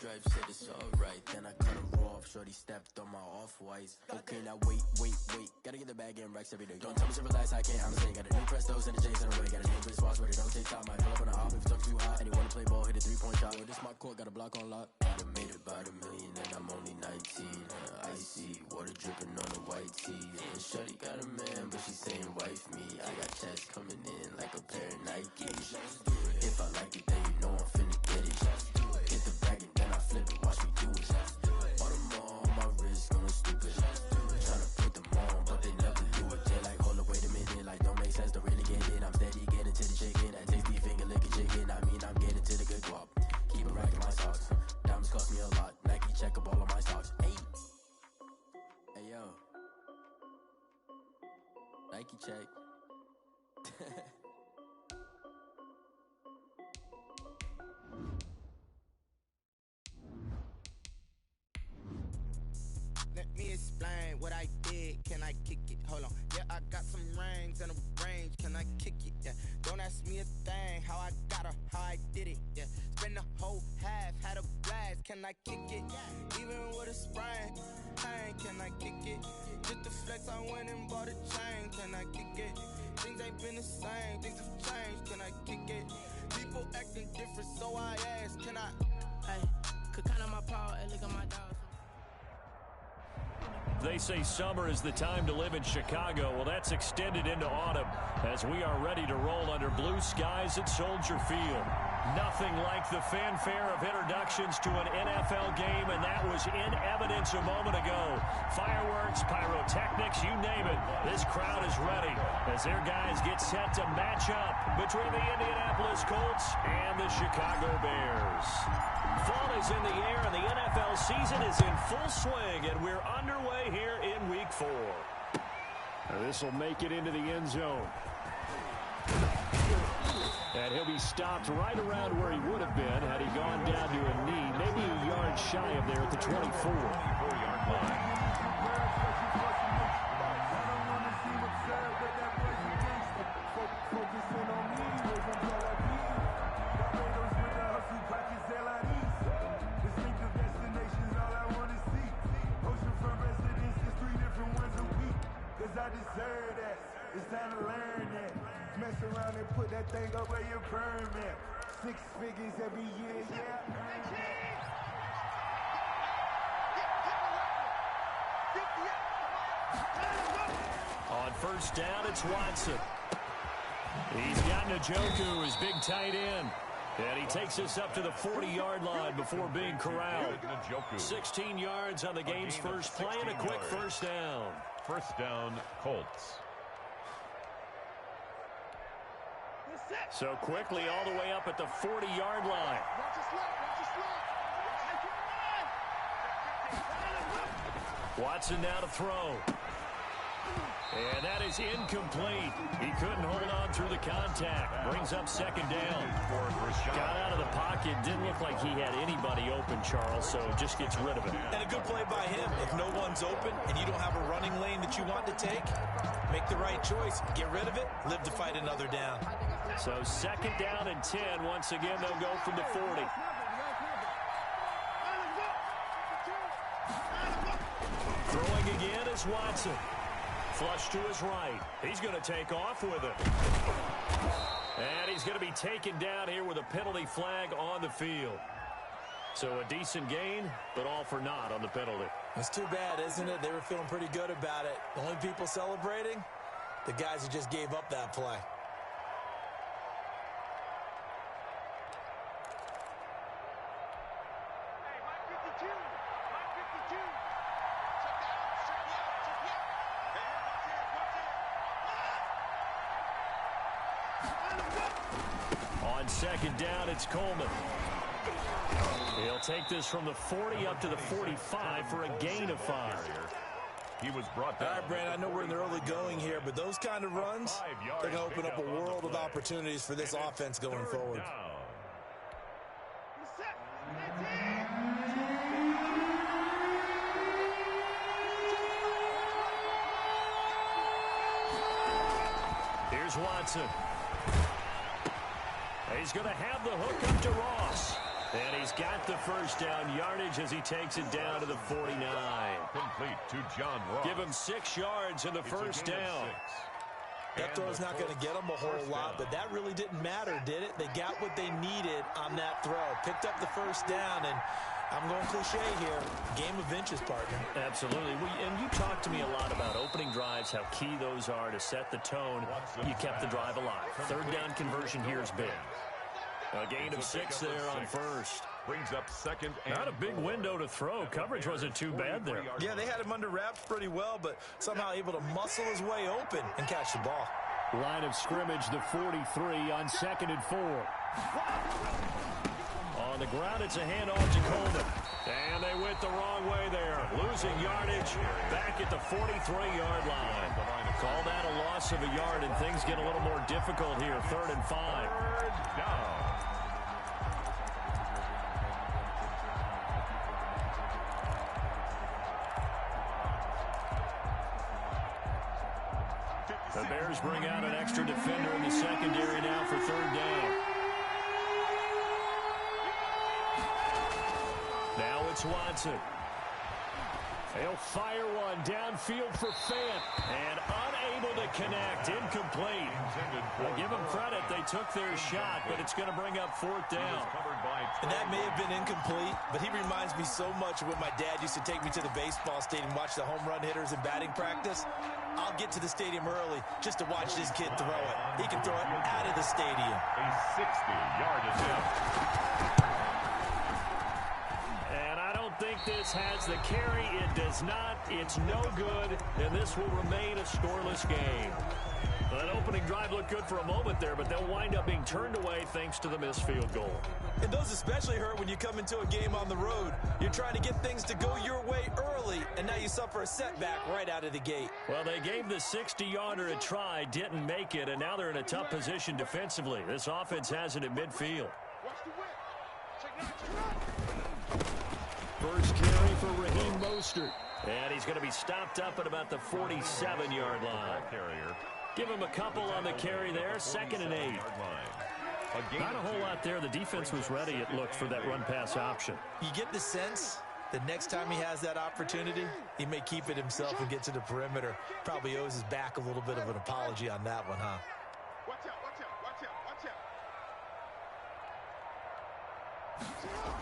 stripes, said it's alright. Then I cut her off, shorty stepped on my off-whites. Okay, now wait. Gotta get the bag in racks every day. Don't tell me to relax, I can't, I'm saying. Got a new Prestos and the J's in the way. Got a new wristwatch, but it don't take time. I pull up on a hop if it talks too hot. And you wanna play ball, hit a three-point shot. Well, this my court, got a block on lock. I done made about $1 million and I'm only 19. Icy, water dripping on the white tee. And shorty got a man, but she saying wife me. I got checks coming in like a pair of Nikes. If I like it, then you know I'm finna get it. Get the bag and then I flip it, watch me do it. All them on my wrist, going stupid. Tryna put them on, but they never do it. They like, hold up, wait a minute, like don't make sense, don't really get it. I'm steady getting to the chicken, that tasty finger licking chicken. I mean, I'm getting to the good guap. Keep it racking my socks. Diamonds cost me a lot. Nike check up all of my stocks. Hey yo, Nike check. Let me explain what I did. Can I kick it? Hold on. Yeah, I got some rings and a range. Can I kick it? Yeah. Don't ask me a thing. How I got her, how I did it. Yeah. Spend the whole half, had a blast. Can I kick it? Even with a sprain. Pain, can I kick it? Just the flex, I went and bought a chain. Can I kick it? Things ain't been the same. Things have changed. Can I kick it? People acting different, so I ask. Can I? Hey, could count on my power and look at my dog. They say summer is the time to live in Chicago. Well, that's extended into autumn as we are ready to roll under blue skies at Soldier Field. Nothing like the fanfare of introductions to an NFL game, and that was in evidence a moment ago. Fireworks, pyrotechnics, you name it. This crowd is ready as their guys get set to match up between the Indianapolis Colts and the Chicago Bears. Fall is in the air, and the NFL season is in full swing, and we're underway here in Week 4. This will make it into the end zone. And he'll be stopped right around where he would have been had he gone down to a knee, maybe a yard shy of there at the 24-yard line. I deserve that. It's time to learn that. Mess around and put that thing up where your permit. 6 figures every year, yeah. On first down, it's Watson. He's got Njoku, his big tight end. And he takes us up to the 40-yard line before being corralled. 16 yards on the game's first play and a quick first down. First down, Colts. So quickly all the way up at the 40-yard line. Watson now to throw. And that is incomplete. He couldn't hold on through the contact. Brings up second down. Got out of the pocket. Didn't look like he had anybody open, Charles, so just gets rid of it. And a good play by him. If no one's open and you don't have a running lane that you want to take, make the right choice. Get rid of it. Live to fight another down. So second down and 10. Once again, they'll go from the 40. Throwing again is Watson. Flush to his right. He's going to take off with it. And he's going to be taken down here with a penalty flag on the field. So a decent gain, but all for naught on the penalty. It's too bad, isn't it? They were feeling pretty good about it. The only people celebrating, the guys who just gave up that play. On second down, it's Coleman. He'll take this from the 40 up to the 45 for a gain of 5. He was brought down. All right, Brand, I know we're in the early going here, but those kind of runs, they're going to open up a world of opportunities for this offense going forward. Here's Watson. He's going to have the hook up to Ross. And he's got the first down yardage as he takes it down to the 49. Complete to John Ross. Give him 6 yards in the first down. That throw's not going to get them a whole lot, but that really didn't matter, did it? They got what they needed on that throw. Picked up the first down, and I'm going cliche here. Game of inches, partner. Absolutely. And you talked to me a lot about opening drives, how key those are to set the tone. You kept the drive alive. Third down conversion here is big. A gain of 6 there on first. Brings up second. Not a big window to throw. Coverage wasn't too bad there. Yeah, they had him under wraps pretty well, but somehow able to muscle his way open and catch the ball. Line of scrimmage, the 43 on 2nd and 4. On the ground, it's a handoff to Coleman. And they went the wrong way there. Losing yardage back at the 43-yard line. Call that a loss of a yard, and things get a little more difficult here. 3rd and 5. Third down. The Bears bring out an extra defender in the secondary now for 3rd down. Now it's Watson. He'll fire one downfield for Fant. And unable to connect. Incomplete. I'll give them credit. They took their shot, but it's going to bring up 4th down. And that may have been incomplete, but he reminds me so much of when my dad used to take me to the baseball stadium and watch the home run hitters in batting practice. I'll get to the stadium early just to watch this kid throw it. He can throw it out of the stadium. A 60-yard attempt. And I don't think this has the carry. It does not. It's no good, and this will remain a scoreless game. That opening drive looked good for a moment there, but they'll wind up being turned away thanks to the missed field goal. And those especially hurt when you come into a game on the road. You're trying to get things to go your way early, and now you suffer a setback right out of the gate. Well, they gave the 60-yarder a try, didn't make it, and now they're in a tough position defensively. This offense has it at midfield. First carry for Raheem Mostert. And he's going to be stopped up at about the 47-yard line. Give him a couple on the carry there. 2nd and 8. Not a whole lot there. The defense was ready, it looked, for that run-pass option. You get the sense that next time he has that opportunity, he may keep it himself and get to the perimeter. Probably owes his back a little bit of an apology on that one, huh? Watch out, watch out, watch out, watch out.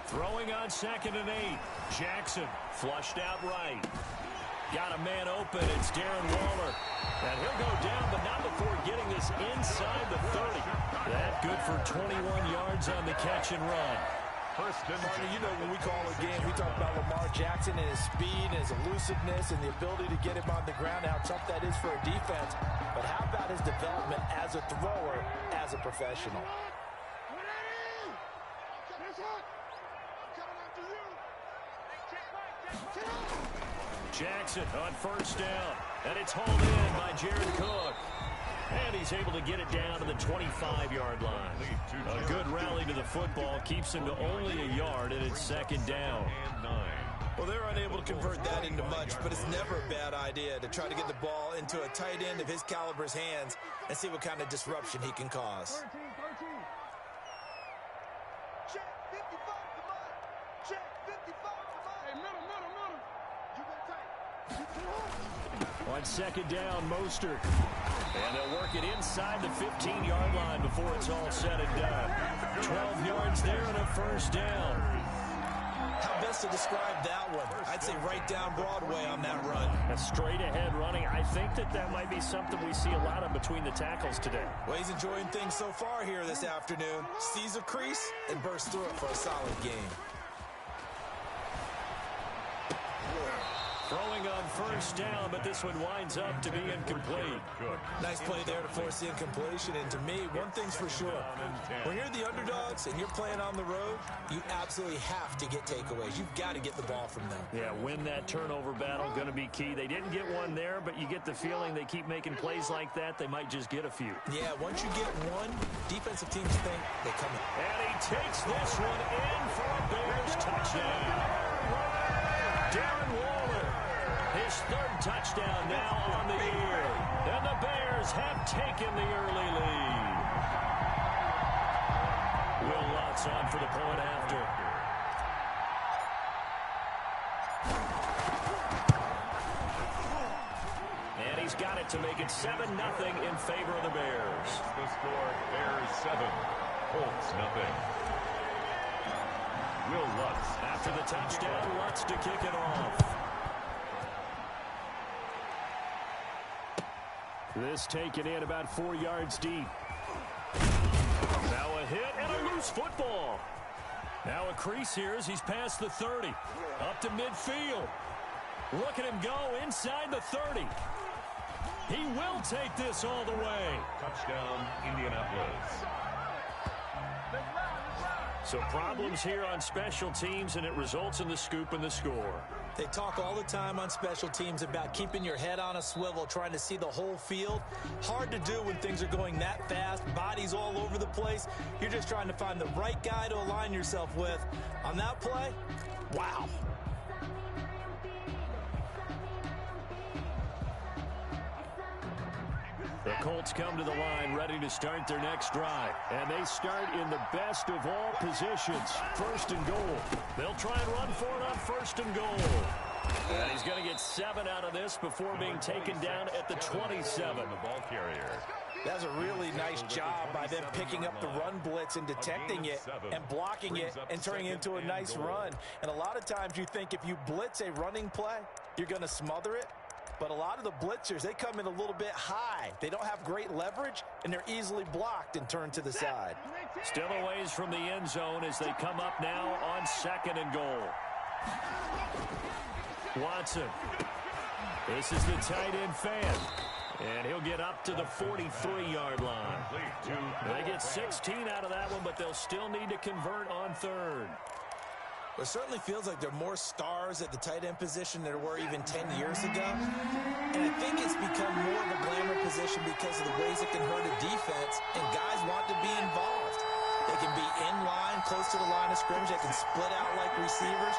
Throwing on 2nd and 8. Jackson flushed out right. Got a man open. It's Darren Waller. And he'll go down, but not before getting this inside the 30. That good for 21 yards on the catch and run. Partner, you know when we call a game, we talk about Lamar Jackson and his speed and his elusiveness and the ability to get him on the ground, how tough that is for a defense. But how about his development as a thrower, as a professional? Jackson on first down, and it's hauled in by Jared Cook. And he's able to get it down to the 25-yard line. A good rally to the football keeps him to only a yard, and it's 2nd down. Well, they're unable to convert that into much, but it's never a bad idea to try to get the ball into a tight end of his caliber's hands and see what kind of disruption he can cause. 13. Check 55, come on. Check 55, come on. Hey, middle. You got tight. On 2nd down, Mostert. And they'll work it inside the 15-yard line before it's all said and done. 12 yards there and a first down. How best to describe that one? I'd say right down Broadway on that run. A straight-ahead running. I think that might be something we see a lot of between the tackles today. Well, he's enjoying things so far here this afternoon. Sees a crease and bursts through it for a solid game. Throwing on first down, but this one winds up to be incomplete. Nice play there to force the incompletion. And to me, one thing's for sure. When you're the underdogs and you're playing on the road, you absolutely have to get takeaways. You've got to get the ball from them. Yeah, win that turnover battle, going to be key. They didn't get one there, but you get the feeling they keep making plays like that, they might just get a few. Yeah, once you get one, defensive teams think they come in. And he takes this one in for a Bears touchdown. Darren Waller, his 3rd touchdown now on the year. And the Bears have taken the early lead. Will Lutz Davis on for the point after. And he's got it to make it 7-0 in favor of the Bears. The score, Bears 7, Colts 0. Will Lutz. After the touchdown, Lutz to kick it off. This taken in about 4 yards deep. Now a hit and a loose football. Now a crease here as he's past the 30. Up to midfield. Look at him go inside the 30. He will take this all the way. Touchdown, Indianapolis. So problems here on special teams, and it results in the scoop and the score. They talk all the time on special teams about keeping your head on a swivel, trying to see the whole field. Hard to do when things are going that fast, bodies all over the place. You're just trying to find the right guy to align yourself with. On that play, wow. The Colts come to the line ready to start their next drive. And they start in the best of all positions. 1st and goal. They'll try and run for it on 1st and goal. And he's going to get 7 out of this before being taken down at the 27. The ball carrier. That's a really nice job by them picking up the run blitz and detecting it and blocking it and turning it into a nice run. And a lot of times you think if you blitz a running play, you're going to smother it. But a lot of the blitzers, they come in a little bit high. They don't have great leverage, and they're easily blocked and turned to the side. Still a ways from the end zone as they come up now on 2nd and goal. Watson. This is the tight end fan. And he'll get up to the 43-yard line. They get 16 out of that one, but they'll still need to convert on 3rd. It certainly feels like there are more stars at the tight end position than there were even 10 years ago. And I think it's become more of a glamour position because of the ways it can hurt a defense, and guys want to be involved. They can be in line, close to the line of scrimmage. They can split out like receivers.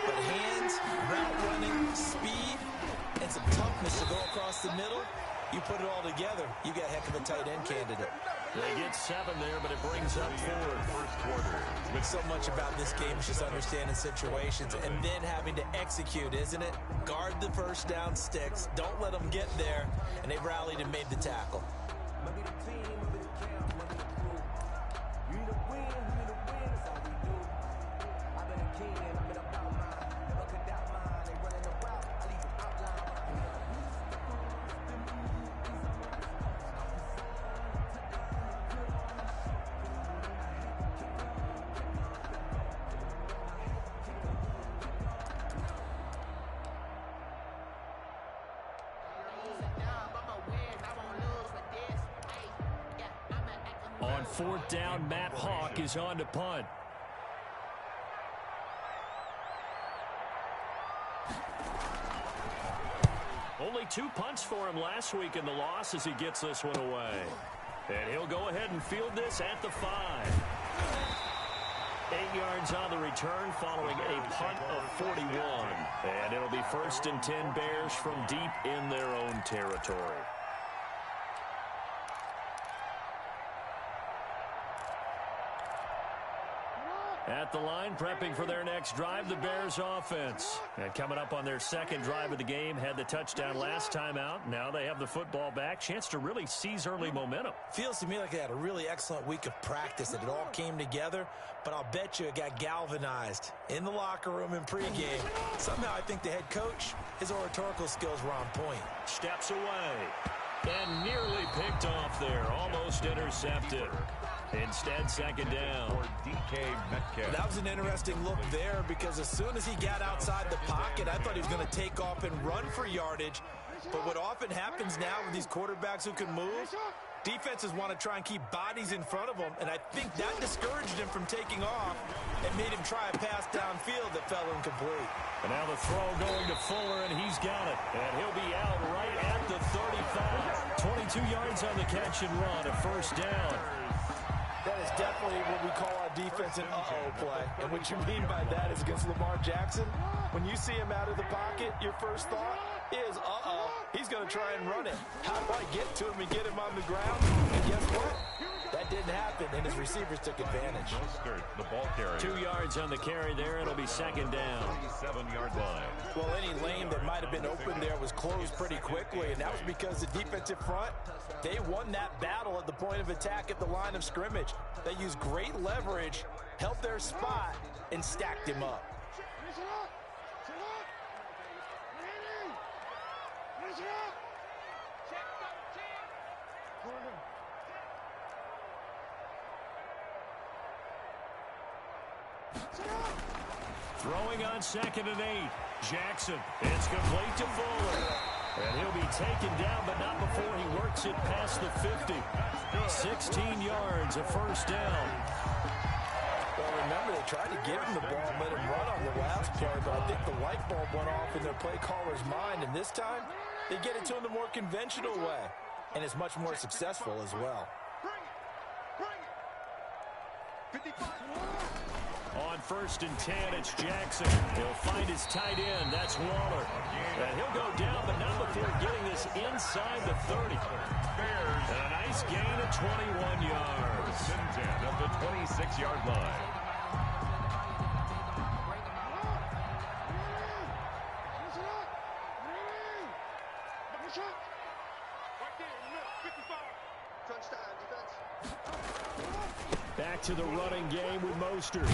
But hands, route running, speed, and some toughness to go across the middle, you put it all together, you got a heck of a tight end candidate. They get 7 there, but it brings up 4th. First quarter. But so much about this game is just understanding situations and then having to execute, isn't it? Guard the first down sticks. Don't let them get there. And they've rallied and made the tackle. On 4th down, Matt Hawk is on to punt. Only 2 punts for him last week in the loss as he gets this one away. And he'll go ahead and field this at the 5. 8 yards on the return following a punt of 41. And it'll be 1st and 10 Bears from deep in their own territory. At the line, prepping for their next drive, the Bears offense. And coming up on their 2nd drive of the game, had the touchdown last time out. Now they have the football back. Chance to really seize early momentum. Feels to me like they had a really excellent week of practice, that it all came together. But I'll bet you it got galvanized in the locker room in pregame. Somehow I think the head coach, his oratorical skills were on point. Steps away. And nearly picked off there. Almost intercepted. Instead, 2nd down. For DK Metcalf. That was an interesting look there because as soon as he got outside the pocket, I thought he was going to take off and run for yardage. But what often happens now with these quarterbacks who can move, defenses want to try and keep bodies in front of them, and I think that discouraged him from taking off and made him try a pass downfield that fell incomplete. And now the throw going to Fuller, and he's got it. And he'll be out right at the 35. 22 yards on the catch and run, a 1st down. That is definitely what we call our defense an uh-oh play. And what you mean by that is against Lamar Jackson, when you see him out of the pocket, your first thought is, uh-oh, he's going to try and run it. How do I get to him and get him on the ground? And guess what? That didn't happen. And his receivers took advantage. The ball carrier. 2 yards on the carry there. It'll be second down. 7-yard line. Well, any lane that might have been open there was closed pretty quickly, and that was because the defensive front, they won that battle at the point of attack at the line of scrimmage. They used great leverage, held their spot, and stacked him up. Throwing on 2nd and 8. Jackson. It's complete to Fuller. And he'll be taken down, but not before he works it past the 50. 16 yards, a first down. Well, remember, they tried to give him the ball and let him run on the last play, but I think the light bulb went off in their play caller's mind, and this time, they get it to him the more conventional way, and it's much more successful as well. On 1st and 10, it's Jackson. He'll find his tight end. That's Waller. And he'll go down, but not before getting this inside the 30. And a nice gain of 21 yards. 10 at the 26-yard line. Back to the running game with Mostert.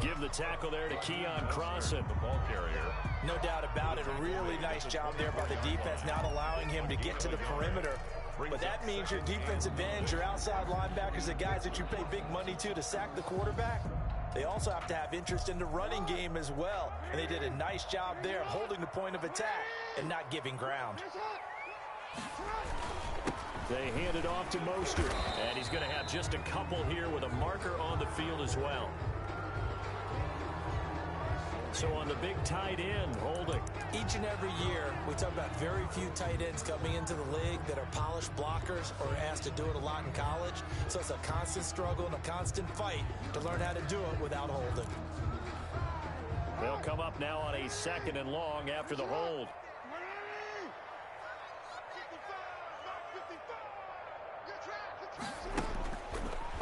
Give the tackle there to Keon Crossan. The ball carrier. No doubt about it. A really nice job there by the defense, not allowing him to get to the perimeter. But that means your defensive ends, your outside linebackers, the guys that you pay big money to sack the quarterback, they also have to have interest in the running game as well. And they did a nice job there of holding the point of attack and not giving ground. They hand it off to Mostert. And he's going to have just a couple here with a marker on the field as well. So on the big tight end, holding. Each and every year, we talk about very few tight ends coming into the league that are polished blockers or asked to do it a lot in college. So it's a constant struggle and a constant fight to learn how to do it without holding. They'll come up now on a 2nd and long after the hold.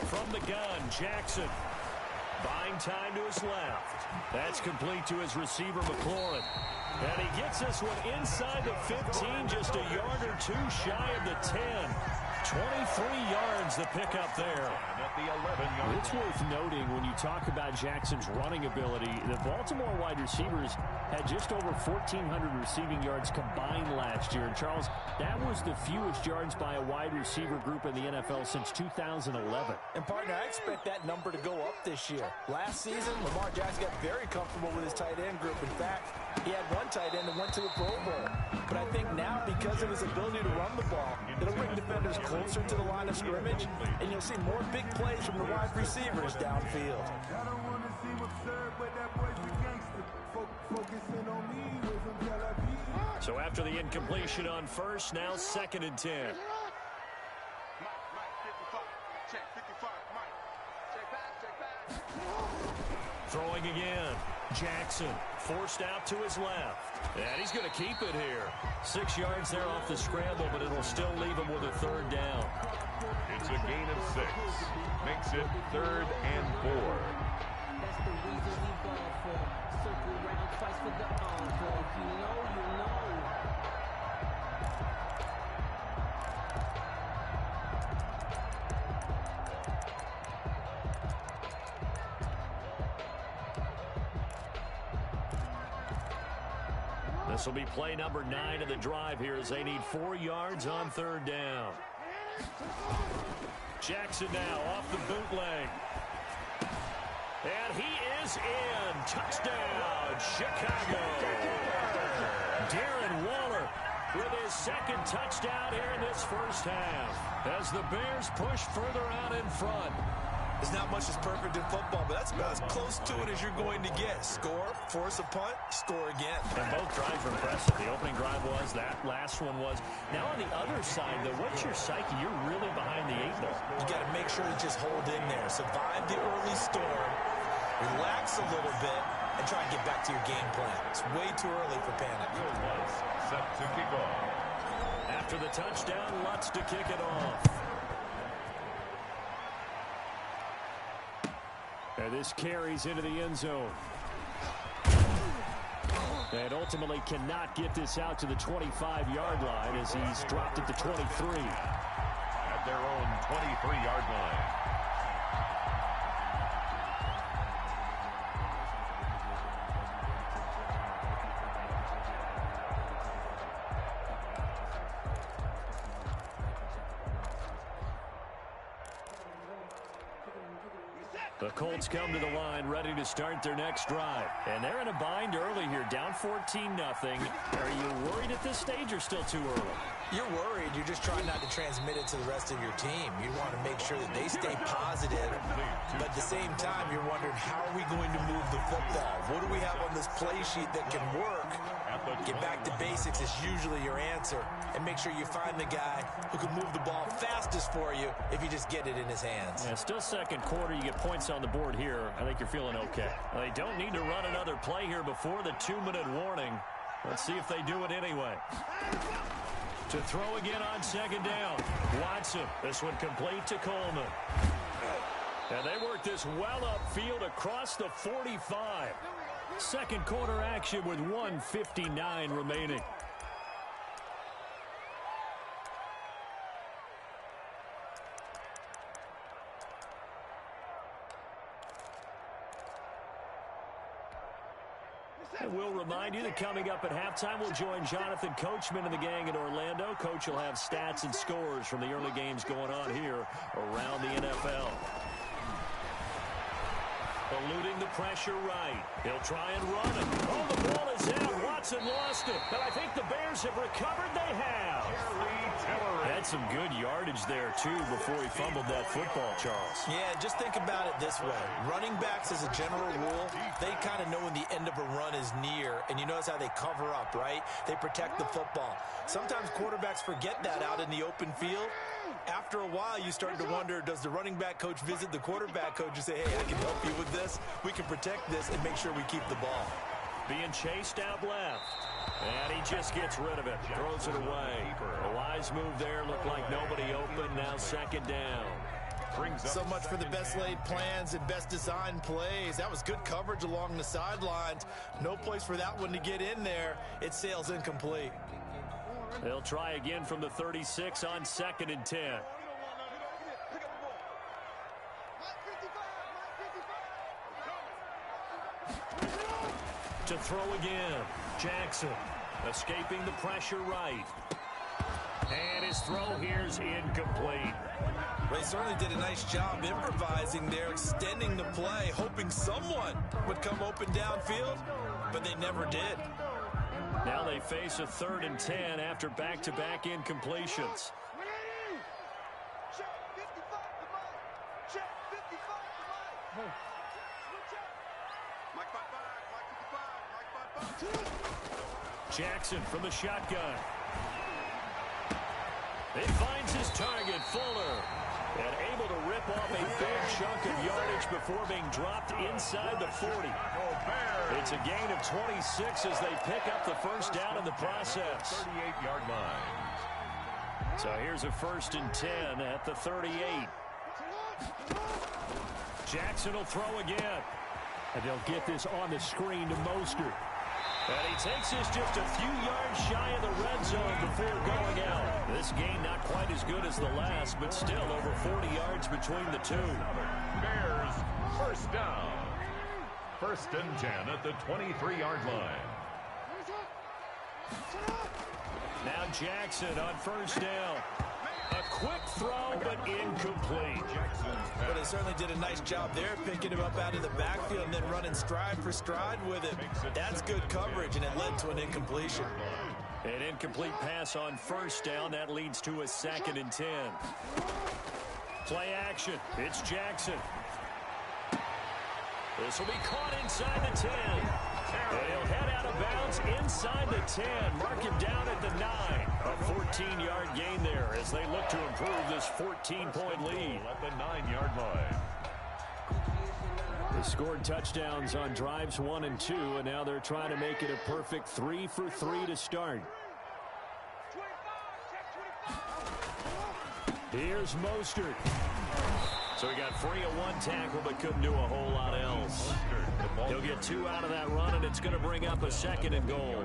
From the gun, Jackson. Buying time to his left. That's complete to his receiver, McLaurin. And he gets this one inside the 15, just a yard or two shy of the 10. 23 yards the pickup there. At the 11-yard It's worth noting when you talk about Jackson's running ability, the Baltimore wide receivers had just over 1,400 receiving yards combined last year. And Charles, that was the fewest yards by a wide receiver group in the NFL since 2011. And partner, I expect that number to go up this year. Last season, Lamar Jackson got very comfortable with his tight end group. In fact, he had one tight end that went to the Pro Bowl. But I think now, because of his ability to run the ball, it'll bring defenders closer to the line of scrimmage, and you'll see more big plays from the wide receivers downfield. I don't want to seem absurd, but that boy's a gangster. Focusing on me was from Tel Aviv. So after the incompletion on 1st, now 2nd and 10. Mike, 55. Check 55. Mike. Check pass. Throwing again. Jackson forced out to his left. And he's going to keep it here. 6 yards there off the scramble, but it'll still leave him with a 3rd down. It's a gain of 6. Makes it 3rd and 4. That's the reason we ball for. Circle round twice for the encore. You know, you know. This will be play number 9 of the drive here as they need 4 yards on 3rd down. Jackson now off the bootleg. And he is in. Touchdown, Chicago. Darren Waller with his 2nd touchdown here in this first half as the Bears push further out in front. There's not much that's perfect in football, but that's about as close to it as you're going to get. Score, force a punt, score again. And both drives were impressive. The opening drive was, that last one was. Now on the other side, though, what's your psyche? You're really behind the 8 ball. You got to make sure to just hold in there. Survive the early storm, relax a little bit, and try and get back to your game plan. It's way too early for panic. Set to kick off. After the touchdown, Lutz to kick it off. And this carries into the end zone. And ultimately cannot get this out to the 25-yard line as he's dropped at the 23. At their own 23-yard line. The Colts come to the line ready to start their next drive. And they're in a bind early here, down 14-0. Are you worried at this stage or still too early? You're worried. You're just trying not to transmit it to the rest of your team. You want to make sure that they stay positive. But at the same time, you're wondering, how are we going to move the football? What do we have on this play sheet that can work? Get back to basics is usually your answer. And make sure you find the guy who can move the ball fastest for you if you just get it in his hands. Yeah, still second quarter. You get points on the board here. I think you're feeling okay. They don't need to run another play here before the 2-minute warning. Let's see if they do it anyway. To throw again on second down. Watson. This one complete to Coleman. And they work this well upfield across the 45. Second quarter action with 1:59 remaining. And we'll remind you that coming up at halftime, we'll join Jonathan Coachman and the gang in Orlando. Coach will have stats and scores from the early games going on here around the NFL. Eluding the pressure right. He'll try and run it. Oh, the ball is out. Watson lost it. But I think the Bears have recovered. They have. Had some good yardage there, too, before he fumbled that football, Charles. Yeah, just think about it this way. Running backs, as a general rule, they kind of know when the end of a run is near, and you notice how they cover up, right? They protect the football. Sometimes quarterbacks forget that out in the open field. After a while, you start to wonder, does the running back coach visit the quarterback coach and say, hey, I can help you with this. We can protect this and make sure we keep the ball. Being chased out left. And he just gets rid of it. Throws it away. A wise move there. Looked like nobody open. Now second down. So much for the best laid plans and best design plays. That was good coverage along the sidelines. No place for that one to get in there. It sails incomplete. They'll try again from the 36 on 2nd and 10. To throw again. Jackson escaping the pressure right. And his throw here is incomplete. They certainly did a nice job improvising there, extending the play, hoping someone would come open downfield, but they never did. Now they face a 3rd and 10 after back-to-back incompletions. Jackson from the shotgun. He finds his target, Fuller, and able to rip off a big chunk of yardage before being dropped inside the 40. It's a gain of 26 as they pick up the first down in the process. 38-yard line. So here's a 1st and 10 at the 38. Jackson will throw again. And they'll get this on the screen to Mostert. And he takes this just a few yards shy of the red zone before going out. This game not quite as good as the last, but still over 40 yards between the two. Bears first down. 1st and 10 at the 23-yard line. Now Jackson on 1st down. A quick throw, but incomplete. But they certainly did a nice job there, picking him up out of the backfield and then running stride for stride with him. That's good coverage, and it led to an incompletion. An incomplete pass on 1st down. That leads to a 2nd and 10. Play action. It's Jackson. This will be caught inside the 10. And he'll head out of bounds inside the 10. Mark him down at the 9. A 14-yard gain there as they look to improve this 14-point lead. At the 9-yard line. They scored touchdowns on drives 1 and 2, and now they're trying to make it a perfect 3 for 3 to start. Here's Mostert. So he got free of one tackle but couldn't do a whole lot else. He'll get 2 out of that run, and it's going to bring up a 2nd and goal.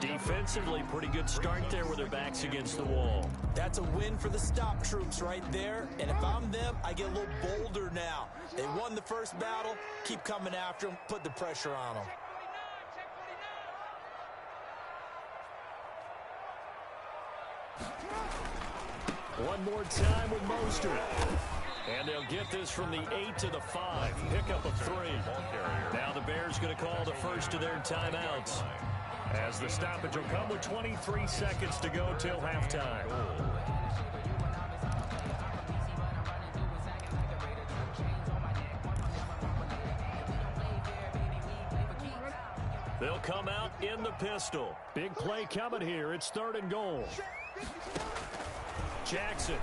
Defensively, pretty good start there with their backs against the wall. That's a win for the stop troops right there. And if I'm them, I get a little bolder now. They won the first battle. Keep coming after them. Put the pressure on them. One more time with Mostert. And they'll get this from the 8 to the 5. Pickup of 3. Now the Bears going to call the first of their timeouts, as the stoppage will come with 23 seconds to go till halftime. They'll come out in the pistol. Big play coming here. It's 3rd and goal. Jackson.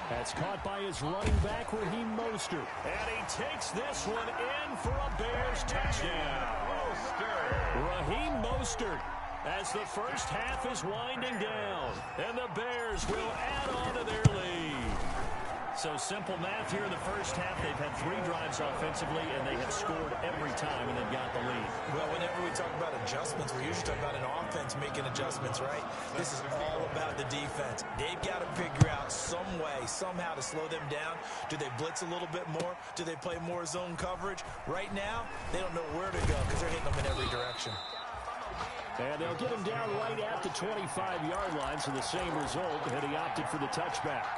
That's caught by his running back, Raheem Mostert. And he takes this one in for a Bears touchdown. Raheem Mostert, as the first half is winding down. And the Bears will add on to their lead. So simple math here in the first half. They've had 3 drives offensively, and they have scored every time, and they've got the lead. Well, whenever we talk about adjustments, we usually talk about an offense making adjustments, right? This is all about the defense. They've got to figure out some way, somehow to slow them down. Do they blitz a little bit more? Do they play more zone coverage? Right now, they don't know where to go because they're hitting them in every direction. And they'll get him down right at the 25-yard line, so the same result, and he opted for the touchback.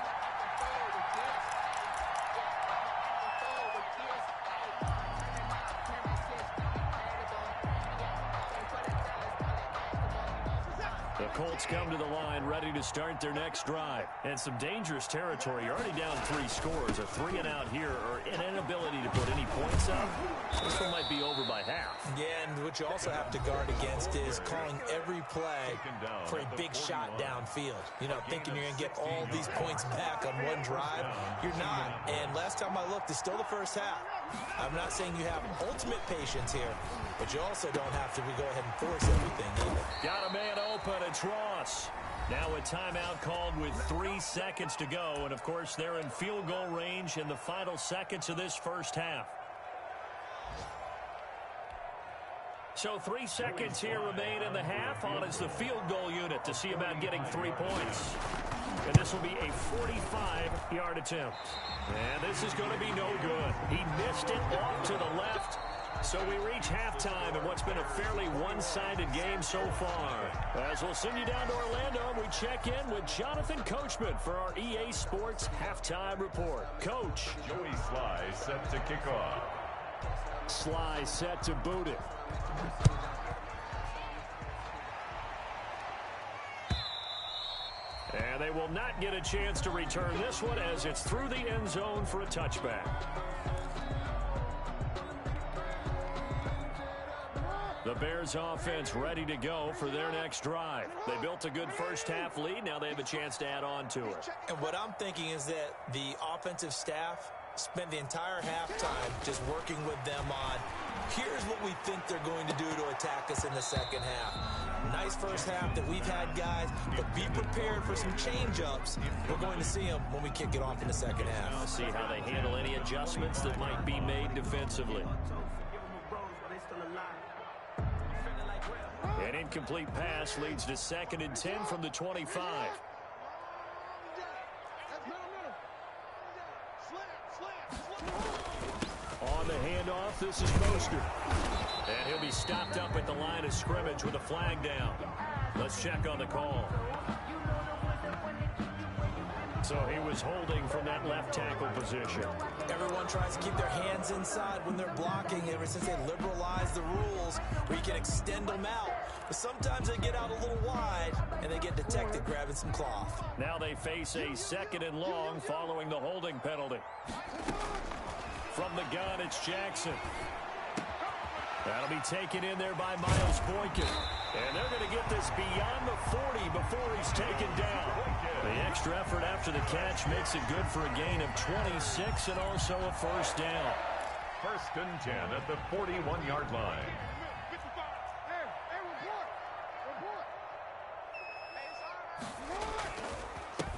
The Colts come to the line ready to start their next drive. And some dangerous territory. You're already down 3 scores. A 3 and out here, or an inability to put any points up. This one might be over by half. Yeah, and what you also have to guard against is calling every play for a big shot downfield. You know, thinking you're going to get all these points back on one drive. You're not. And last time I looked, it's still the first half. I'm not saying you have ultimate patience here, but you also don't have to go ahead and force everything either. Got a man open. It's Ross. Now a timeout called with 3 seconds to go. And, of course, they're in field goal range in the final seconds of this first half. So 3 seconds here remain in the half. On is the field goal unit to see about getting 3 points. And this will be a 45-yard attempt. And this is going to be no good. He missed it off to the left. So we reach halftime in what's been a fairly one-sided game so far. As we'll send you down to Orlando, we check in with Jonathan Coachman for our EA Sports Halftime Report. Coach. Joey Sly set to kick off. Sly set to boot it. And they will not get a chance to return this one as it's through the end zone for a touchback. The Bears offense ready to go for their next drive. They built a good first half lead. Now they have a chance to add on to it. And what I'm thinking is that the offensive staff spent the entire halftime just working with them on, here's what we think they're going to do to attack us in the second half. Nice first half that we've had, guys, but be prepared for some change-ups. We're going to see them when we kick it off in the second half. We'll see how they handle any adjustments that might be made defensively. An incomplete pass leads to 2nd and 10 from the 25. On the handoff, this is Mostert. And he'll be stopped up at the line of scrimmage with a flag down. Let's check on the call. So he was holding from that left tackle position. Everyone tries to keep their hands inside when they're blocking ever since they liberalized the rules where you can extend them out. But sometimes they get out a little wide and they get detected grabbing some cloth. Now they face a 2nd and long following the holding penalty. From the gun, it's Jackson. That'll be taken in there by Miles Boykin. And they're going to get this beyond the 40 before he's taken down. The extra effort after the catch makes it good for a gain of 26 and also a first down. 1st and 10 at the 41-yard line.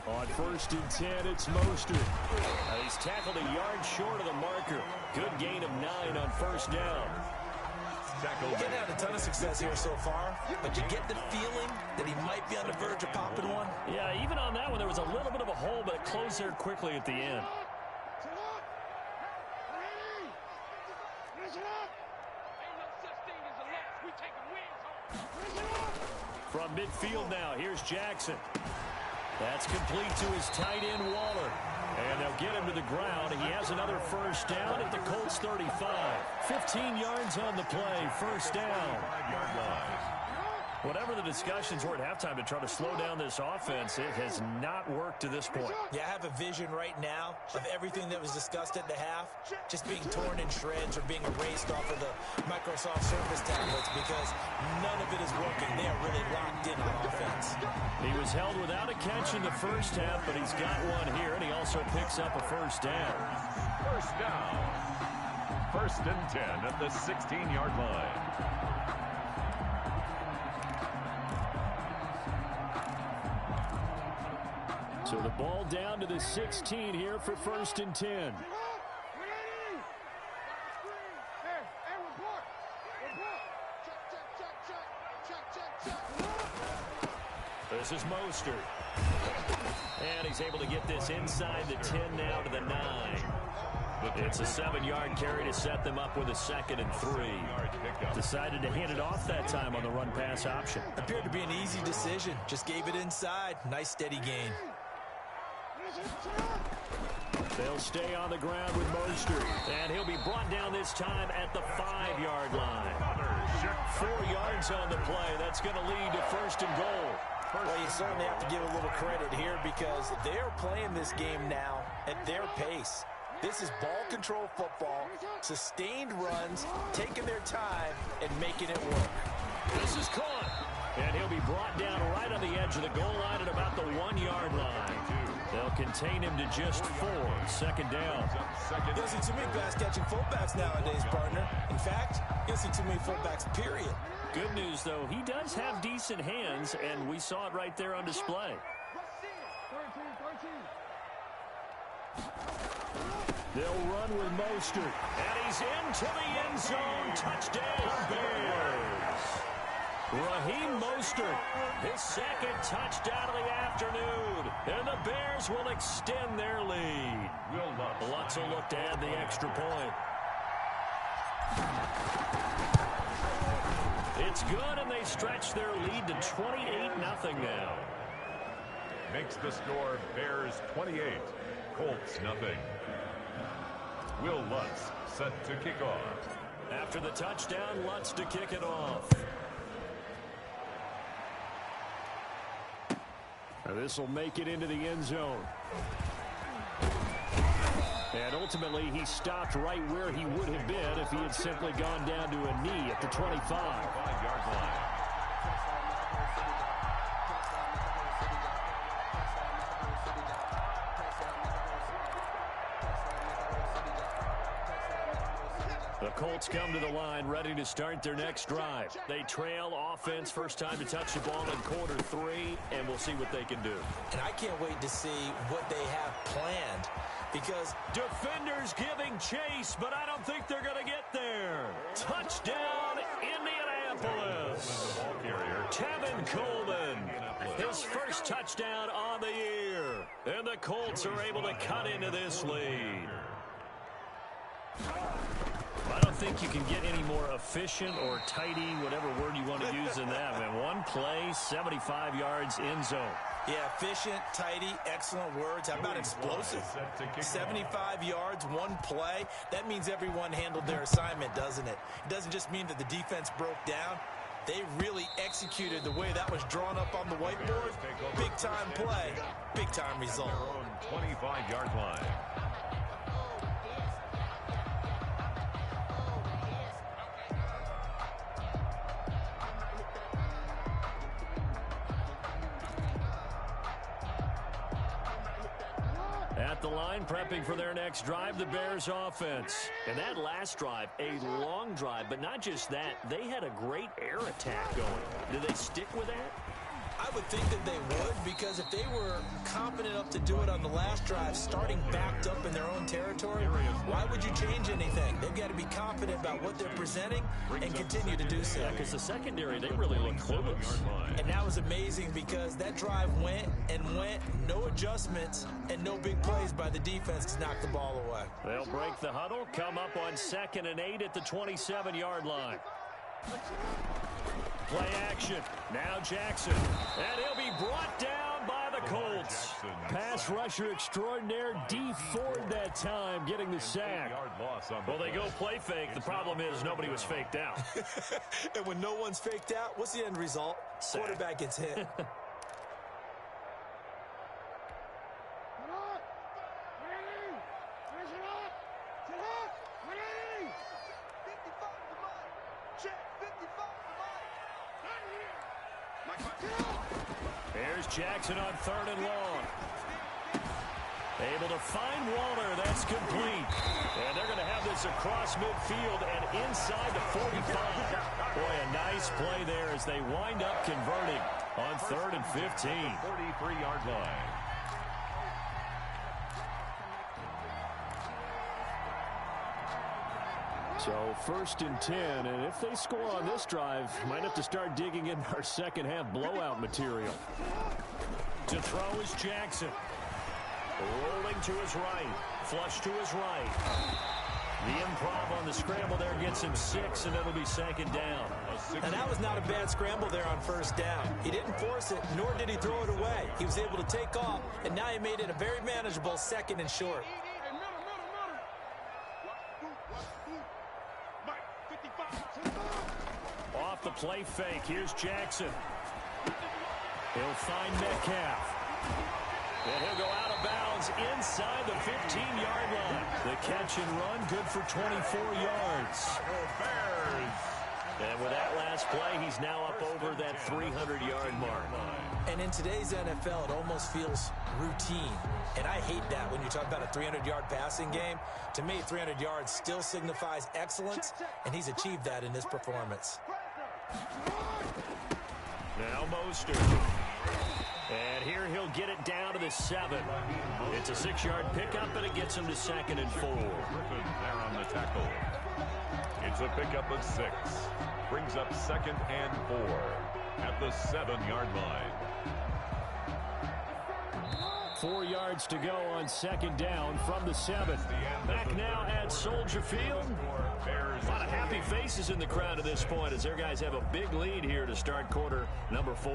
On On 1st and 10, it's Mostert. He's tackled a yard short of the marker. Good gain of 9 on 1st down. Getting had a ton of success here so far, but you get the feeling that he might be on the verge of popping one. Yeah, even on that one, there was a little bit of a hole, but it closed there quickly at the end. From midfield now, here's Jackson. That's complete to his tight end, Waller. And they'll get him to the ground. He has another 1st down at the Colts 35. 15 yards on the play, 1st down. Whatever the discussions were at halftime to try to slow down this offense, it has not worked to this point. Yeah, I have a vision right now of everything that was discussed at the half just being torn in shreds or being erased off of the Microsoft Surface tablets because none of it is working. They are really locked in on offense. He was held without a catch in the 1st half, but he's got one here, and he also picks up a 1st down. 1st down. 1st and 10 at the 16-yard line. So the ball down to the 16 here for 1st and 10. This is Mostert. And he's able to get this inside the 10 now to the 9. It's a 7-yard carry to set them up with a 2nd and 3. Decided to hand it off that time on the run-pass option. Appeared to be an easy decision. Just gave it inside. Nice steady gain. They'll stay on the ground with Mostert. And he'll be brought down this time at the 5-yard line. 4 yards on the play. That's going to lead to 1st and goal. Well, you certainly have to give a little credit here because they're playing this game now at their pace. This is ball control football, sustained runs, taking their time, and making it work. This is caught. And he'll be brought down right on the edge of the goal line at about the 1-yard line. They'll contain him to just 4. 2nd down. You don't see too many pass-catching fullbacks nowadays, partner. In fact, you don't see too many fullbacks, period. Good news, though, he does have decent hands, and we saw it right there on display. They'll run with Mostert, and he's into the end zone. Touchdown, Bears. Raheem Mostert, his 2nd touchdown of the afternoon, and the Bears will extend their lead. Lutz will look to add the extra point. It's good, and they stretch their lead to 28-0 now. Makes the score Bears 28, Colts nothing. Will Lutz set to kick off. After the touchdown, Lutz to kick it off. This will make it into the end zone. And ultimately, he stopped right where he would have been if he had simply gone down to a knee at the 25. 5-yard line. The Colts come to the line ready to start their next drive. They trail offense, first time to touch the ball in quarter 3, and we'll see what they can do. And I can't wait to see what they have planned because defenders giving chase, but I don't think they're going to get there. Touchdown, Indianapolis. Tevin Coleman, his first touchdown on the year. And the Colts are able to cut into this lead. I don't think you can get any more efficient or tidy, whatever word you want to use than that. Man, one play, 75 yards in zone. Yeah, efficient, tidy, excellent words. How about explosive? 75 yards, one play. That means everyone handled their assignment, doesn't it? It doesn't just mean that the defense broke down. They really executed the way that was drawn up on the whiteboard. Big-time play, big-time result. 25-yard line. At the line, prepping for their next drive, the Bears offense. And that last drive, a long drive, but not just that. They had a great air attack going. Do they stick with that? I would think that they would, because if they were confident enough to do it on the last drive, starting backed up in their own territory, why would you change anything? They've got to be confident about what they're presenting and continue to do so. Yeah, because the secondary, they really look clueless. And that was amazing because that drive went and went, no adjustments, and no big plays by the defense to knock the ball away. They'll break the huddle, come up on 2nd and 8 at the 27-yard line. Play action. Now Jackson. And he'll be brought down by the Colts. Pass rusher extraordinaire, D Ford that time, getting the sack. Well, they go play fake. The problem is nobody was faked out. And when no one's faked out, what's the end result? Sack. Quarterback gets hit. Here's Jackson on 3rd and long. Able to find Waller. That's complete. And they're going to have this across midfield and inside the 45. Boy, a nice play there as they wind up converting on 3rd and 15. 43-yard line. So 1st and 10, and if they score on this drive, might have to start digging in our second half blowout material. To throw is Jackson. Rolling to his right. Flush to his right. The improv on the scramble there gets him 6, and it'll be 2nd down. And that was not a bad scramble there on 1st down. He didn't force it, nor did he throw it away. He was able to take off, and now he made it a very manageable 2nd and short. Off the play fake, here's Jackson. He'll find Metcalf. And he'll go out of bounds inside the 15-yard line. The catch and run, good for 24 yards. And with that last play, he's now up over that 300-yard mark. And in today's NFL, it almost feels routine. And I hate that when you talk about a 300-yard passing game. To me, 300 yards still signifies excellence, and he's achieved that in this performance. Now Mostert. And here he'll get it down to the 7. It's a 6-yard pickup, and it gets him to 2nd and 4. Griffin there on the tackle. It's a pickup of 6. Brings up 2nd and 4 at the 7-yard line. 4 yards to go on 2nd down from the 7. Back now at Soldier Field. A lot of happy faces in the crowd at this point as their guys have a big lead here to start quarter number 4.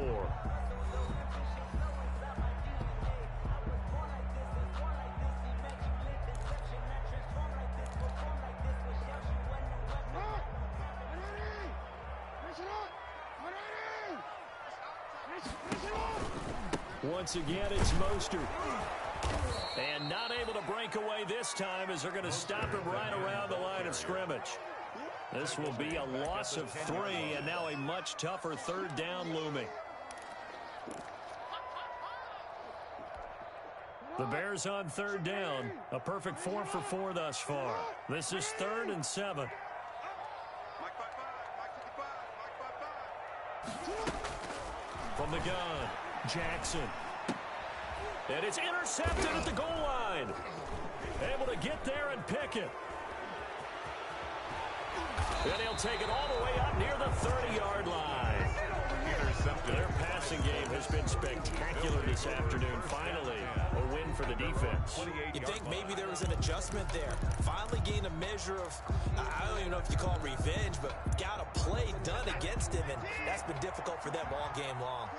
Once again, it's Mostert. And not able to break away this time as they're going to stop him right around the line of scrimmage. This will be a loss of 3, and now a much tougher 3rd down looming. The Bears on 3rd down. A perfect 4 for 4 thus far. This is 3rd and 7. From the gun, Jackson. And it's intercepted at the goal line. Able to get there and pick it. And he'll take it all the way up near the 30-yard line. Their passing game has been spectacular this afternoon. Finally, a win for the defense. You think maybe there was an adjustment there. Finally gained a measure of, I don't even know if you call it revenge, but got a play done against him, and that's been difficult for them all game long.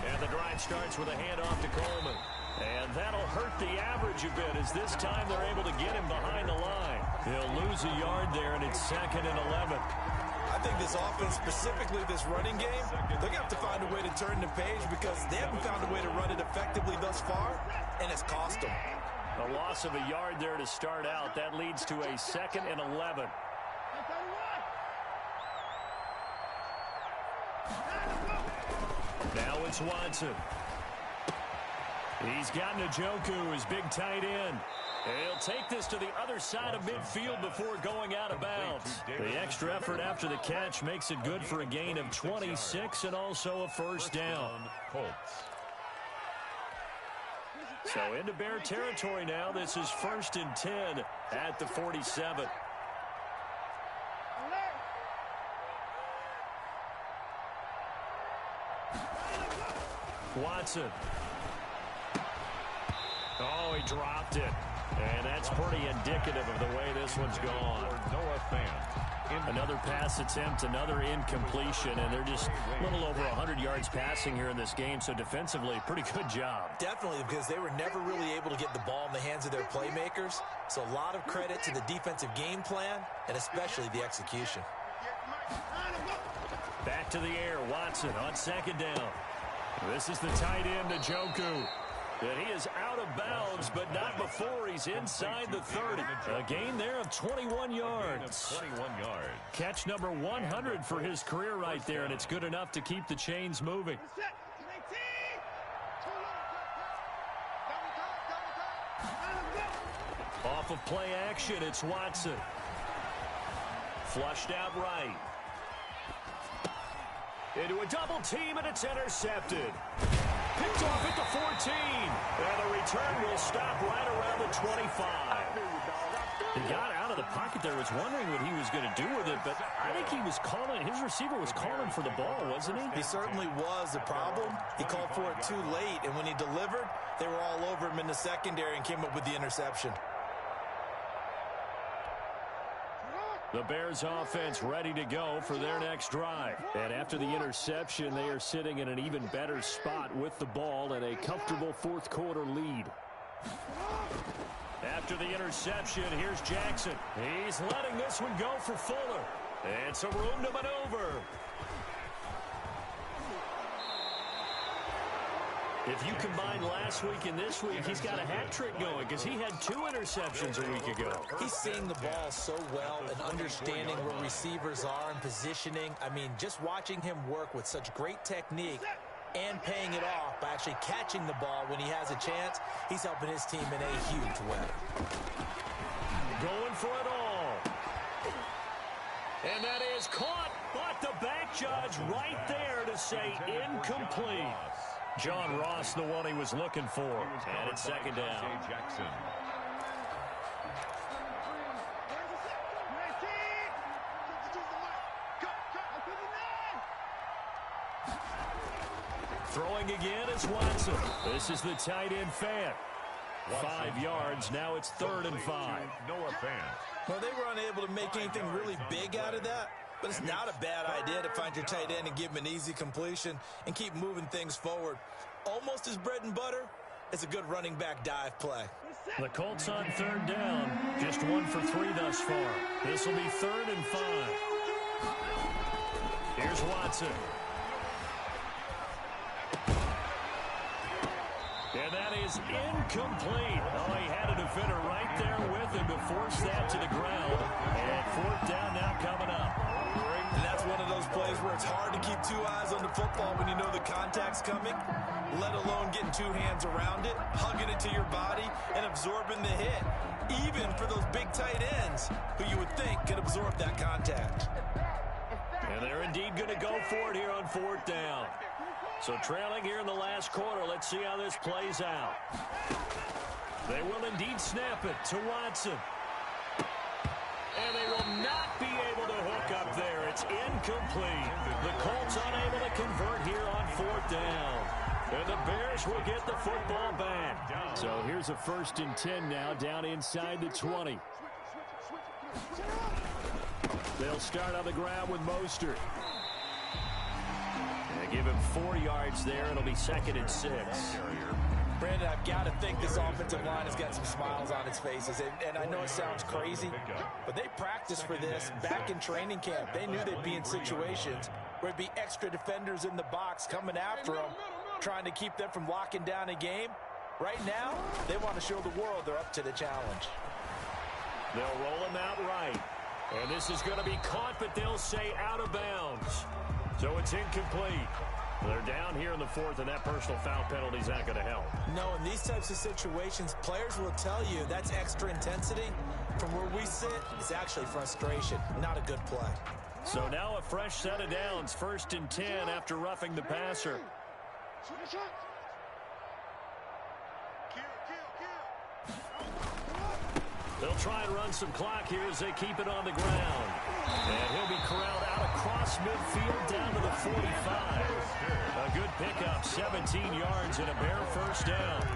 And the drive starts with a handoff to Coleman. And that'll hurt the average a bit as this time they're able to get him behind the line. He'll lose a yard there, and it's 2nd and 11. I think this offense, specifically this running game, they're going to have to find a way to turn the page because they haven't found a way to run it effectively thus far, and it's cost them. A loss of a yard there to start out. That leads to a 2nd and 11. Now it's Watson. He's got Njoku, his big tight end. He'll take this to the other side of midfield before going out of bounds. The extra effort after the catch makes it good for a gain of 26 and also a first down. Colts. So into Bear territory now. This is 1st and 10 at the 47. Watson. Oh, he dropped it. And that's pretty indicative of the way this one's gone. Noah Fant. Another pass attempt, another incompletion, and they're just a little over 100 yards passing here in this game, so defensively, pretty good job. Definitely, because they were never really able to get the ball in the hands of their playmakers, so a lot of credit to the defensive game plan, and especially the execution. Back to the air, Watson on 2nd down. This is the tight end, Njoku. And he is out of bounds, but not before he's inside the 30. A gain there of 21 yards. 21 yards. Catch number 100 for his career right there, and it's good enough to keep the chains moving. Off of play action, it's Watson. Flushed out right. Into a double team, and it's intercepted. Picked off at the 14. And the return will stop right around the 25. He got out of the pocket there, was wondering what he was going to do with it, but I think he was calling, his receiver was calling for the ball, wasn't he? He certainly was. The problem, he called for it too late, and when he delivered, they were all over him in the secondary and came up with the interception. The Bears offense ready to go for their next drive. And after the interception, they are sitting in an even better spot with the ball and a comfortable 4th quarter lead. After the interception, here's Jackson. He's letting this one go for Fuller. And some room to maneuver. If you combine last week and this week, he's got a hat trick going because he had 2 interceptions a week ago. He's seeing the ball so well and understanding where receivers are and positioning. I mean, just watching him work with such great technique and paying it off by actually catching the ball when he has a chance, he's helping his team in a huge way. Going for it all. And that is caught, but the back judge right there to say incomplete. John Ross, the one he was looking for. And it's 2nd down. Jackson. Throwing again is Watson. This is the tight end Fant. 5 yards. Now it's 3rd and 5. Noah Fant. Well, they were unable to make anything really big out of that. But it's not a bad idea to find your tight end and give him an easy completion and keep moving things forward. Almost his bread and butter. It's a good running back dive play. The Colts on 3rd down. Just 1 for 3 thus far. This will be 3rd and 5. Here's Watson. And that is incomplete. Oh, he had a defender right there with him to force that to the ground. And 4th down now coming up. And that's one of those plays where it's hard to keep 2 eyes on the football when you know the contact's coming, let alone getting 2 hands around it, hugging it to your body, and absorbing the hit. Even for those big tight ends who you would think could absorb that contact. And they're indeed going to go for it here on 4th down. So trailing here in the last quarter, let's see how this plays out. They will indeed snap it to Watson. And they will not be able to hook up there. It's incomplete. The Colts unable to convert here on 4th down. And the Bears will get the football back. So here's a 1st and 10 now down inside the 20. They'll start on the ground with Mostert. They give him 4 yards there. It'll be 2nd and 6. Brandon, I've got to think this offensive line has got some smiles on its faces. And I know it sounds crazy, but they practiced for this back in training camp. They knew they'd be in situations where it'd be extra defenders in the box coming after them, trying to keep them from locking down a game. Right now, they want to show the world they're up to the challenge. They'll roll him out right. And this is going to be caught, but they'll say out of bounds. So it's incomplete. They're down here in the fourth, and that personal foul penalty is not going to help. No, in these types of situations, players will tell you that's extra intensity. From where we sit, it's actually frustration, not a good play. So now a fresh set of downs, 1st and 10 after roughing the passer. They'll try and run some clock here as they keep it on the ground. And he'll be corralled out across midfield down to the 45. A good pickup, 17 yards and a bare first down.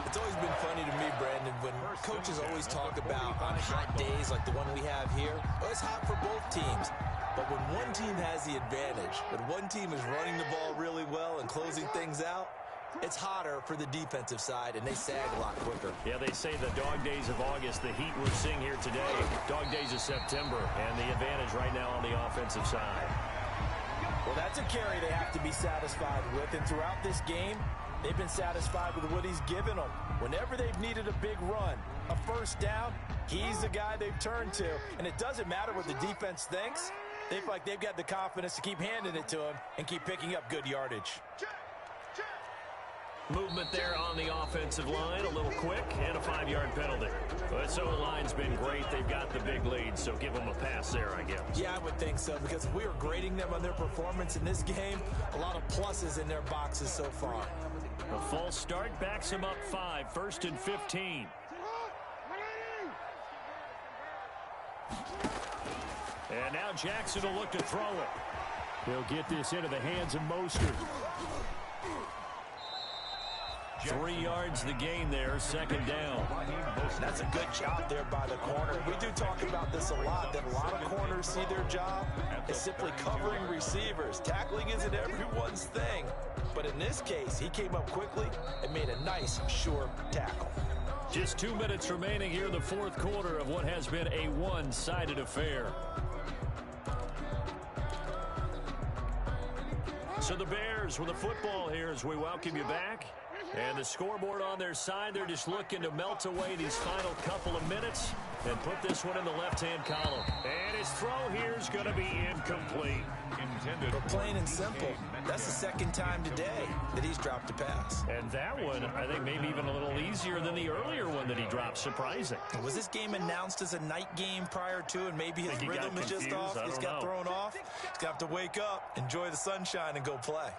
It's always been funny to me, Brandon, when coaches always talk about on hot days like the one we have here, oh, it's hot for both teams. But when one team has the advantage, when one team is running the ball really well and closing things out, it's hotter for the defensive side, and they sag a lot quicker. Yeah, they say the dog days of August, the heat we're seeing here today, dog days of September, and the advantage right now on the offensive side. Well, that's a carry they have to be satisfied with, and throughout this game, they've been satisfied with what he's given them. Whenever they've needed a big run, a first down, he's the guy they've turned to, and it doesn't matter what the defense thinks. They feel like they've got the confidence to keep handing it to him and keep picking up good yardage. Movement there on the offensive line, a little quick, and a 5-yard penalty. This O-line's been great. They've got the big lead, so give them a pass there, I guess. Yeah, I would think so, because if we were grading them on their performance in this game, a lot of pluses in their boxes so far. A false start backs him up 5, 1st and 15. And now Jackson will look to throw it. He'll get this into the hands of Mostert. 3 yards the gain there, 2nd down. That's a good job there by the corner. We do talk about this a lot, that a lot of corners see their job as simply covering receivers. Tackling isn't everyone's thing. But in this case, he came up quickly and made a nice, sure tackle. Just 2 minutes remaining here in the 4th quarter of what has been a one-sided affair. So the Bears with the football here as we welcome you back. And the scoreboard on their side, they're just looking to melt away these final couple of minutes and put this one in the left-hand column. And his throw here is going to be incomplete. But plain and simple, that's the 2nd time today that he's dropped a pass. And that one, I think, maybe even a little easier than the earlier one that he dropped. Surprising. Was this game announced as a night game prior to, and maybe his rhythm is just off? He's got thrown off. He's going to have to wake up, enjoy the sunshine, and go play.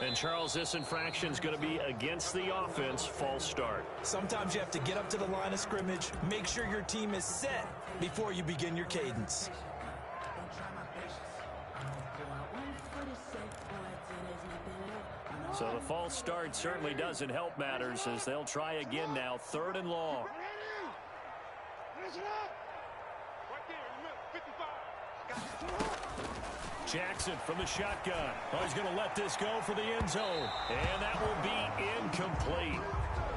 And Charles, this infraction is going to be against the offense, false start. Sometimes you have to get up to the line of scrimmage, make sure your team is set before you begin your cadence. So the false start certainly doesn't help matters as they'll try again now, 3rd and long. Jackson from the shotgun. Oh, he's going to let this go for the end zone. And that will be incomplete.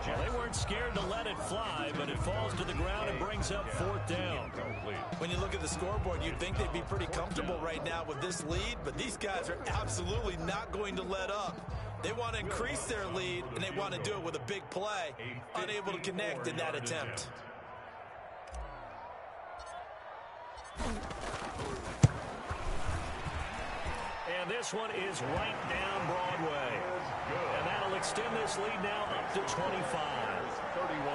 Well, they weren't scared to let it fly, but it falls to the ground and brings up 4th down. When you look at the scoreboard, you'd think they'd be pretty comfortable right now with this lead, but these guys are absolutely not going to let up. They want to increase their lead, and they want to do it with a big play. Unable to connect in that attempt. And this one is right down Broadway. And that'll extend this lead now up to 25.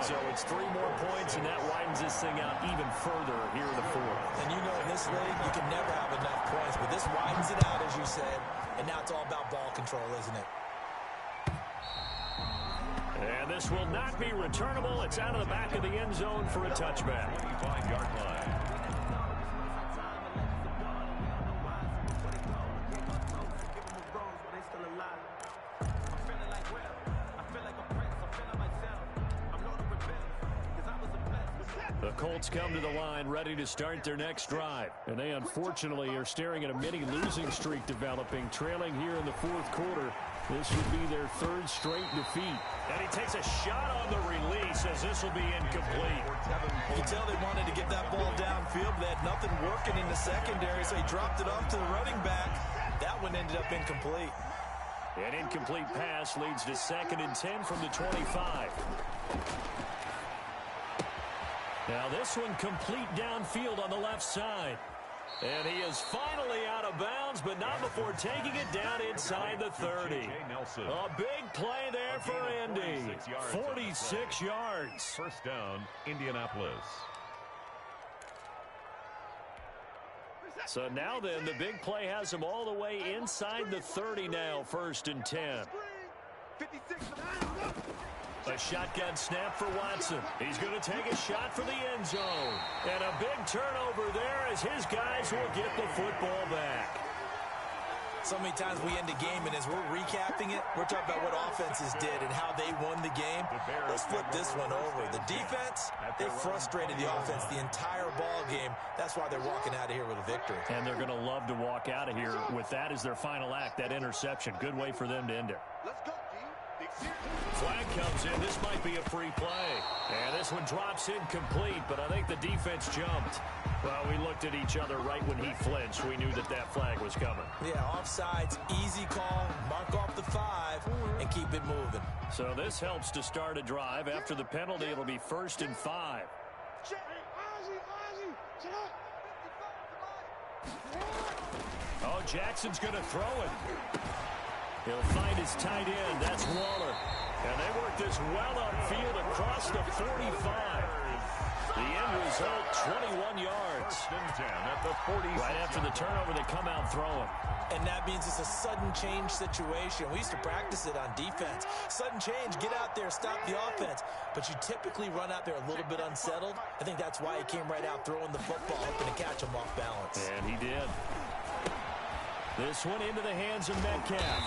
So it's 3 more points, and that widens this thing out even further here in the 4th. And you know, in this league, you can never have enough points, but this widens it out, as you said, and now it's all about ball control, isn't it? And this will not be returnable. It's out of the back of the end zone for a touchback. 5-yard line. The Colts come to the line ready to start their next drive. And they unfortunately are staring at a mini losing streak developing, trailing here in the 4th quarter. This would be their 3rd straight defeat. And he takes a shot on the release as this will be incomplete. You can tell they wanted to get that ball downfield, but they had nothing working in the secondary, so he dropped it off to the running back. That one ended up incomplete. An incomplete pass leads to 2nd and 10 from the 25. Now this one complete downfield on the left side. And he is finally out of bounds, but not before taking it down inside the 30. A big play there for Indy. 46 yards. First down, Indianapolis. So now then, the big play has him all the way inside the 30 now, 1st and 10. A shotgun snap for Watson. He's going to take a shot for the end zone. And a big turnover there as his guys will get the football back. So many times we end a game, and as we're recapping it, we're talking about what offenses did and how they won the game. Let's flip this one over. The defense, they frustrated the offense the entire ball game. That's why they're walking out of here with a victory. And they're going to love to walk out of here with that as their final act, that interception. Good way for them to end it. Let's go, D. Flag comes in. This might be a free play. And this one drops incomplete, but I think the defense jumped. Well, we looked at each other right when he flinched. We knew that that flag was coming. Yeah, offsides, easy call, mark off the 5, and keep it moving. So this helps to start a drive. After the penalty, it'll be 1st and 5. Oh, Jackson's going to throw it. He'll find his tight end. That's Waller. And they work this well upfield across the 45. The end result, 21 yards. At the 40. Right after the turnover, they come out throwing. And that means it's a sudden change situation. We used to practice it on defense. Sudden change, get out there, stop the offense. But you typically run out there a little bit unsettled. I think that's why he came right out throwing the football, hoping to catch him off balance. And he did. This one into the hands of Metcalf.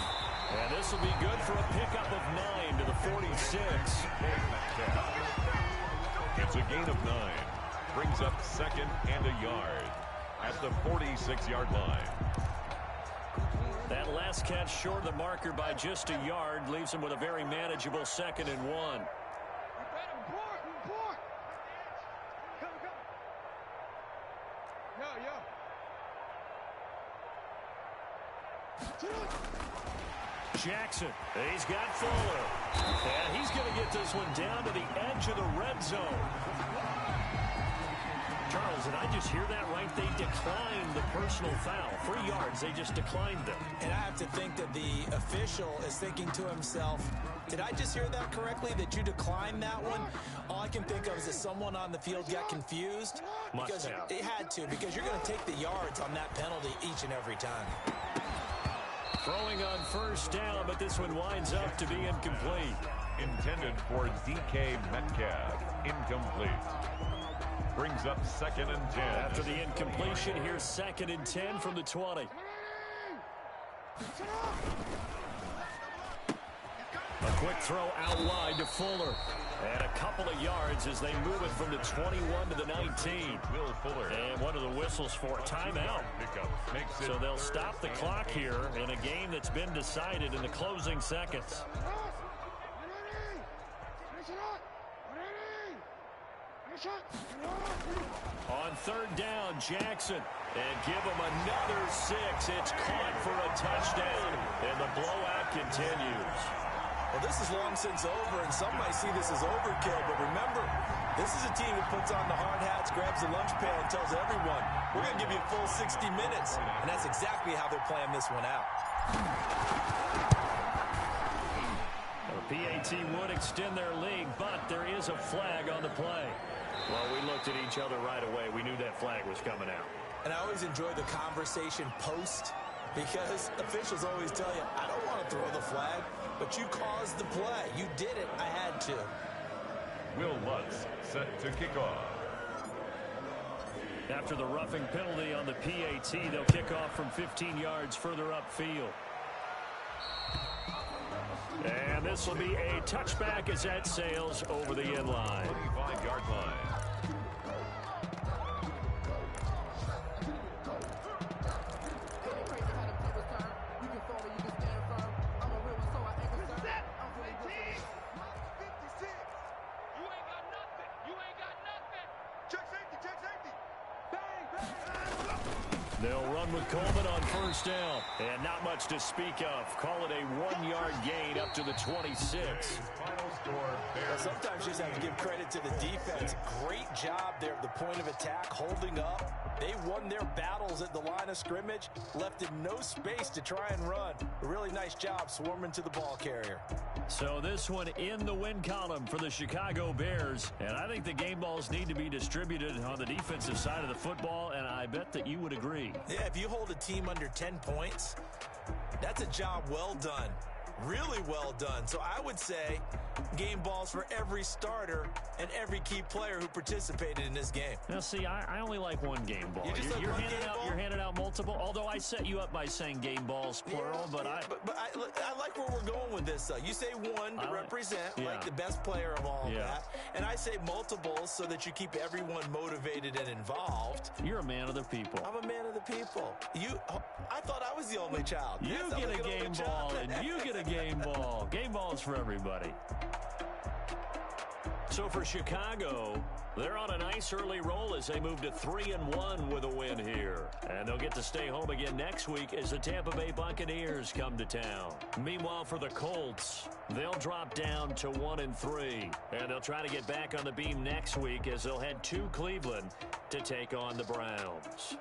And this will be good for a pickup of 9 to the 46. It's a gain of 9. Brings up 2nd and a yard at the 46-yard line. That last catch short of the marker by just a yard leaves him with a very manageable 2nd and 1. Jackson, he's got Fuller. And he's going to get this one down to the edge of the red zone. Charles, did I just hear that right? They declined the personal foul. 3 yards, they just declined them. And I have to think that the official is thinking to himself, did I just hear that correctly, that you declined that one? All I can think of is that someone on the field got confused. Because it had to, because you're going to take the yards on that penalty each and every time. Throwing on 1st down, but this one winds up to be incomplete. Intended for DK Metcalf. Incomplete. Brings up 2nd and 10. After the incompletion, here's 2nd and 10 from the 20. A quick throw out wide to Fuller. And a couple of yards as they move it from the 21 to the 19. Will Fuller. And what are the whistles for? Timeout. So they'll stop the clock here in a game that's been decided in the closing seconds. On 3rd down, Jackson. And give him another 6. It's caught for a touchdown. And the blowout continues. Well, this is long since over, and some might see this as overkill. But remember, this is a team that puts on the hard hats, grabs the lunch pail, and tells everyone, we're going to give you a full 60 minutes. And that's exactly how they're playing this one out. The PAT would extend their lead, but there is a flag on the play. Well, we looked at each other right away. We knew that flag was coming out. And I always enjoy the conversation post, because officials always tell you, I don't want to throw the flag, but you caused the play. You did it. I had to. Will Lutz set to kick off. After the roughing penalty on the PAT, they'll kick off from 15 yards further upfield. And this will be a touchback as that sails over the end line. 25-yard line. They'll run with Coleman on 1st down. And not much to speak of. Call it a 1-yard gain up to the 26. Well, sometimes you just have to give credit to the defense. Great job there at the point of attack, holding up, They won their battles at the line of scrimmage, left him no space to try and run. A really nice job swarming to the ball carrier. So this one in the win column for the Chicago Bears. And I think the game balls need to be distributed on the defensive side of the football, and I bet that you would agree. Yeah, if you hold a team under 10 points, that's a job well done. Really well done. So I would say game balls for every starter and every key player who participated in this game. Now, see, I only like one game ball. You're handing out multiple, although I set you up by saying game balls, plural. But I like where we're going with this, though. You say one to represent, like the best player of all that. And I say multiples so that you keep everyone motivated and involved. You're a man of the people. I'm a man of the people. I thought I was the only child. You get a game ball, and you get a game ball. Game balls for everybody. So for Chicago, they're on a nice early roll as they move to 3-1 with a win here. And they'll get to stay home again next week as the Tampa Bay Buccaneers come to town. Meanwhile, for the Colts, they'll drop down to 1-3. And they'll try to get back on the beam next week as they'll head to Cleveland to take on the Browns.